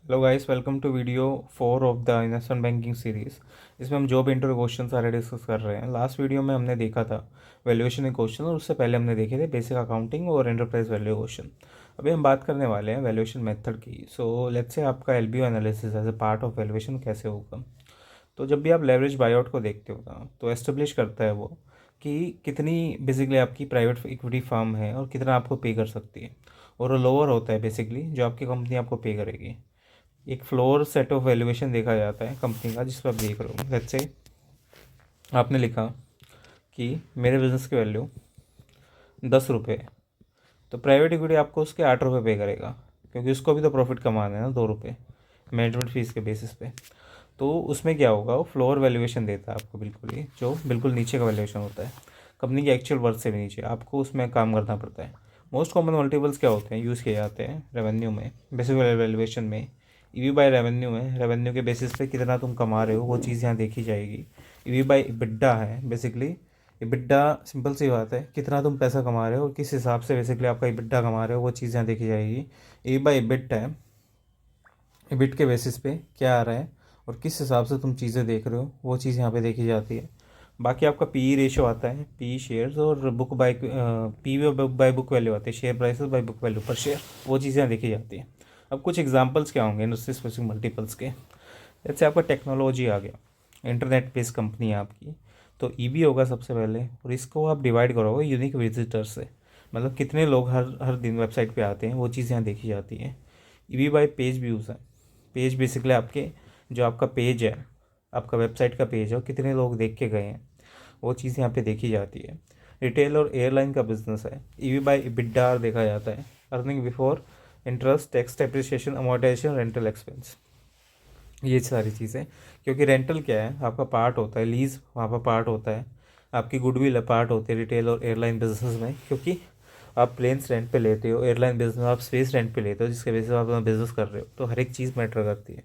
Hello guys, welcome to video 4 of the investment banking series. इसमें हम job interview question सारे discuss कर रहे हैं। लास्ट वीडियो में हमने देखा था वैल्यूएशन के क्वेश्चन, और उससे पहले हमने देखे थे बेसिक अकाउंटिंग और एंटरप्राइज वैल्यू क्वेश्चन। अभी हम बात करने वाले हैं वैल्यूएशन मेथड की। सो लेट्स से आपका LBO analysis as a part of valuation कैसे होगा। तो जब भी आप लेवरेज बायआउट को देखते हो ना, तो एस्टेब्लिश करता है वो कि कितनी बेसिकली आपकी प्राइवेट इक्विटी फर्म है और कितना आपको पे कर सकती है, और वो लोअर होता है बेसिकली जो आपकी कंपनी आपको पे करेगी। एक फ्लोर सेट ऑफ वैल्यूएशन देखा जाता है कंपनी का, जिस पर आप देख रहे हो। लेट्स से आपने लिखा कि मेरे बिज़नेस की वैल्यू 10 रुपये है, तो प्राइवेट इक्विटी आपको उसके 8 रुपये पे करेगा, क्योंकि उसको भी तो प्रॉफिट कमाना है ना, 2 रुपये मैनेजमेंट फीस के बेसिस पे। तो उसमें क्या होगा, वो फ्लोर वैल्यूएशन देता है आपको, बिल्कुल ही जो बिल्कुल नीचे का वैल्यूएशन होता है, कंपनी की एक्चुअल वर्थ से भी नीचे आपको उसमें काम करना पड़ता है। मोस्ट कॉमन मल्टीपल्स क्या होते हैं, यूज़ किए जाते हैं रेवेन्यू में, बेसिक वैल्यूएशन में, ईवी बाय रेवेन्यू में। रेवेन्यू के बेसिस पे कितना तुम कमा रहे हो वो चीज़ यहाँ देखी जाएगी। ईवी बाय इबिड्डा है बेसिकली। इबिड्डा सिंपल सी बात है, कितना तुम पैसा कमा रहे हो और किस हिसाब से बेसिकली आपका इबिड्डा कमा रहे हो वो चीज़ यहाँ देखी जाएगी। ईवी बाय इबिट है, इबिट के बेसिस पे क्या आ रहा है और किस हिसाब से तुम चीज़ें देख रहे हो वो चीज़ यहाँ पे देखी जाती है। बाकी आपका पी रेशियो आता है, पी शेयर्स, और book by P by book value आती है, share prices by book value per share, वो चीज़ें यहाँ देखी जाती है। अब कुछ एग्जांपल्स क्या होंगे इंडस्ट्री स्पेसिफिक मल्टीपल्स के। जैसे आपका टेक्नोलॉजी आ गया, इंटरनेट बेस्ड कंपनी है आपकी, तो ईवी होगा सबसे पहले, और इसको आप डिवाइड करोगे यूनिक विजिटर से, मतलब कितने लोग हर हर दिन वेबसाइट पे आते हैं, वो चीज़ यहाँ देखी जाती है। ईवी बाय पेज व्यूज़ है। पेज बेसिकली आपके जो आपका पेज है, आपका वेबसाइट का पेज है, और कितने लोग देख के गए हैं वो चीज़ यहाँ पे देखी जाती है। रिटेल और एयरलाइन का बिजनेस है, ईवी बाय इबिडा देखा जाता है। Earning before interest, tax, depreciation, amortisation, rental expense, ये सारी चीज़ें। क्योंकि रेंटल क्या है, आपका पार्ट होता है, लीज वहाँ पर पार्ट होता है, आपकी गुडविल पार्ट होती है रिटेल और एयरलाइन बिजनेस में, क्योंकि आप प्लेन्स रेंट पे लेते हो, एयरलाइन बिजनेस में आप स्पेस रेंट पे लेते हो, जिसके वजह से आप अपना बिजनेस कर रहे हो, तो हर एक चीज़ मैटर करती है।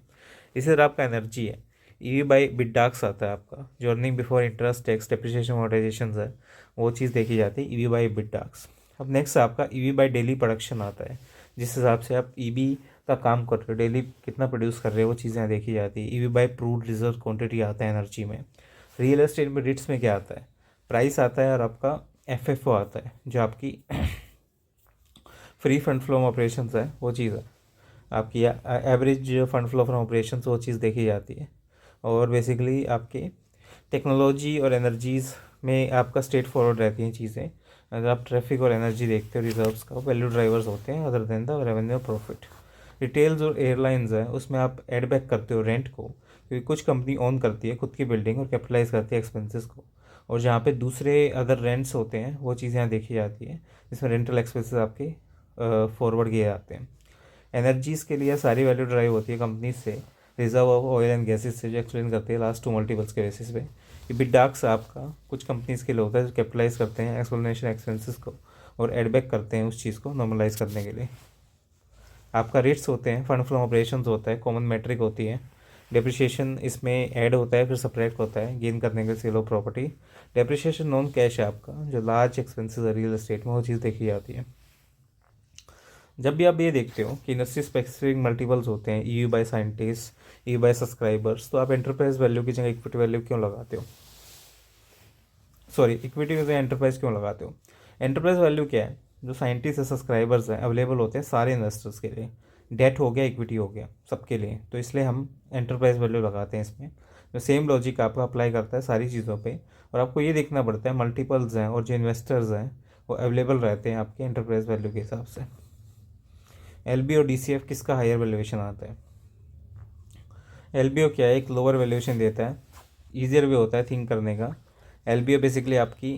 इसी तरह आपका एनर्जी है, ईवी बाई बिडाक्स आता है आपका, जो earning before interest, tax, depreciation, amortisation है, वो चीज़ देखी जाती है ईवी बाई बिडाक्स। अब नेक्स्ट आपका ईवी बाई डेली प्रोडक्शन आता है, जिस हिसाब से आप ईवी का काम कर रहे हो, डेली कितना प्रोड्यूस कर रहे हो वो चीज़ें देखी जाती है। EV by prove reserve quantity आता है एनर्जी में। रियल एस्टेट में रिट्स में क्या आता है, प्राइस आता है, और आपका एफएफओ आता है, जो आपकी फ्री फंड फ्लो ऑपरेशन है, वो चीज़ है आपकी। Average fund flow from operation, वो चीज़ देखी जाती है। और बेसिकली आपके टेक्नोलॉजी और एनर्जीज़ में आपका स्ट्रेट फॉरवर्ड रहती हैं चीज़ें। अगर आप ट्रैफिक और एनर्जी देखते हो, रिजर्व्स का वैल्यू ड्राइवर्स होते हैं other than the revenue profit. Retails और एयरलाइंस है, उसमें आप एड बैक करते हो रेंट को, क्योंकि कुछ कंपनी ओन करती है खुद की बिल्डिंग और कैपिटलाइज करती है एक्सपेंसेस को, और जहाँ पे दूसरे अदर रेंट्स होते हैं वो चीज़ें यहाँ देखी जाती है, जिसमें रेंटल एक्सपेंसेस आपके फॉरवर्ड किए जाते हैं। एनर्जीज़ के लिए सारी वैल्यू ड्राइव होती है कंपनी से, reserve of oil and gases से, जो एक्सप्लेन करते हैं लास्ट 2 मल्टीपल्स के बेसिस पे। इबिडाक्स आपका कुछ कंपनीज़ के लिए होता है जो कैपिटलाइज करते हैं एक्सप्लेनेशन एक्सपेंसेस को, और एडबैक करते हैं उस चीज़ को नॉर्मलाइज करने के लिए। आपका रेट्स होते हैं, फंड फ्लो ऑपरेशंस होता है, कॉमन मेट्रिक होती है। डेप्रिसिएशन इसमें ऐड होता है, फिर सब्ट्रैक्ट होता है गेन करने के sale of property. Depreciation non cash है आपका, जो लार्ज एक्सपेंसेस है रियल एस्टेट में, वो चीज़ देखी जाती है। जब भी आप ये देखते हो कि इंडस्ट्री स्पेसिफिक मल्टीपल्स होते हैं, EV by scientist, EV by subscribers, तो आप एंटरप्राइज वैल्यू की जगह इक्विटी वैल्यू क्यों लगाते हो, सॉरी इक्विटी की जगह एंटरप्राइज क्यों लगाते हो। एंटरप्राइज वैल्यू क्या है, जो साइंटिस्ट है, सब्सक्राइबर्स हैं, अवेलेबल होते हैं सारे इन्वेस्टर्स के लिए, डेट हो गया, इक्विटी हो गया, सबके लिए, तो इसलिए हम एंटरप्राइज वैल्यू लगाते हैं इसमें। जो सेम लॉजिक आपका अप्लाई करता है सारी चीज़ों पे, और आपको ये देखना पड़ता है मल्टीपल्स हैं और जो इन्वेस्टर्स हैं वो अवेलेबल रहते हैं आपके एंटरप्राइज वैल्यू के हिसाब से। एलबी और डीसीएफ किसका हायर वैल्यूएशन आता है। एलबीओ क्या है, एक लोअर वैल्यूएशन देता है, ईजियर वे होता है थिंक करने का। एलबीओ बेसिकली आपकी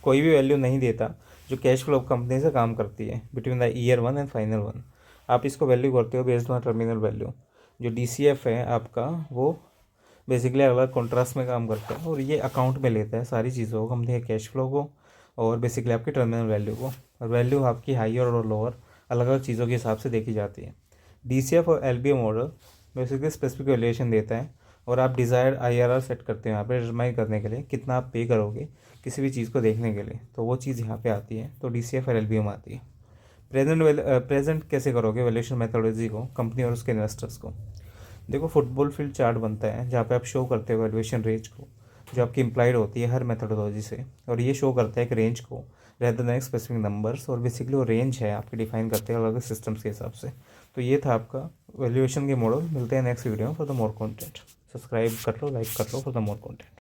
कोई भी वैल्यू नहीं देता, जो कैश फ्लो कंपनी से काम करती है between the year 1 and final 1, आप इसको वैल्यू करते हो बेस्ड ऑन टर्मिनल वैल्यू। जो डीसीएफ है आपका, वो बेसिकली अलग कॉन्ट्रास्ट में काम करता है, और ये अकाउंट में लेता है सारी चीज़ों को, कंपनी के कैश फ्लो को, और बेसिकली आपकी टर्मिनल वैल्यू को। और वैल्यू आपकी हाइयर और लोअर अलग अलग चीज़ों के हिसाब से देखी जाती है। डीसीएफ और LBO model basically specific valuation देता है, और आप डिज़ायर्ड आईआरआर सेट करते हैं यहाँ पे डिटरमाइन करने के लिए कितना आप पे करोगे किसी भी चीज़ को देखने के लिए, तो वो चीज़ यहाँ पे आती है, तो डीसीएफ और एलबीओ में आती है। प्रेजेंट कैसे करोगे वैल्यूएशन मेथोडोलॉजी को कंपनी और उसके इन्वेस्टर्स को। देखो फुटबॉल फील्ड चार्ट बनता है जहाँ पे आप शो करते हो वैल्यूएशन रेंज को, जो आपकी इम्प्लाइड होती है हर मेथोडोलॉजी से, और ये शो करता है एक रेंज को रेदर देन स्पेसिफिक नंबर्स, और बेसिकली वो रेंज है आपकी डिफाइन करते हैं अलग अलग सिस्टम्स के हिसाब से। तो ये था आपका वैल्यूएशन के मॉडल। मिलते हैं नेक्स्ट वीडियो में for the more content. Subscribe कर लो, लाइक कर लो फॉर द मोर कंटेंट।